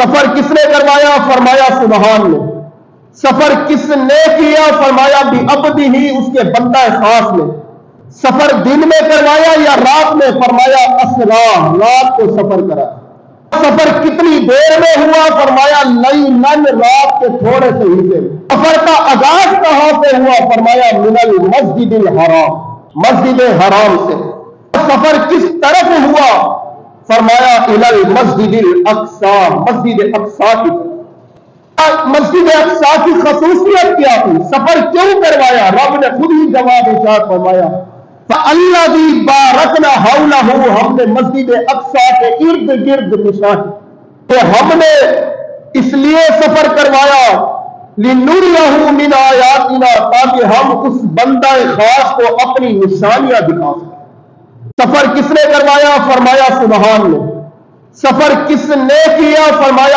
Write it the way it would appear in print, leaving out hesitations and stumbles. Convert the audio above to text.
سفر کس نے کروایا؟ فرمایا سبحان نے۔ سفر کس نے کیا؟ فرمایا بھی عبدہ ہی، اس کے بندہ خاص نے۔ سفر دن میں کروایا یا رات میں؟ فرمایا اسرا، رات کو سفر کرا۔ سفر کتنی دیر میں ہوا؟ فرمایا لیلاً، رات کے تھوڑے سے حصے میں۔ سفر کا آغاز کہاں سے ہوا؟ فرمایا من المسجد الحرام، مسجد حرام سے۔ سفر کس طرف ہوا؟ فرمایا الی المسجد الاقصی، مسجد اقصی کی طرف۔ مسجد اقصی کی خصوصیت کیا تھی؟ سفر کیوں کروایا؟ رب نے خود ہی جواب ارشاد فرمایا فَالَّذِي بَارَكْنَا حَوْلَهُ، ہم نے مسجد اقصی کے ارد گرد نشانی، تو ہم نے اس لیے سفر کروایا لِنُرِيَهُ مِنْ آيَاتِنَا، تاکہ ہم اس بندہ خاص کو اپنی نشانیاں دکھا سکیں۔ سفر کس نے کروایا؟ فرمایا سبحان نے۔ سفر کس نے کیا؟ فرمایا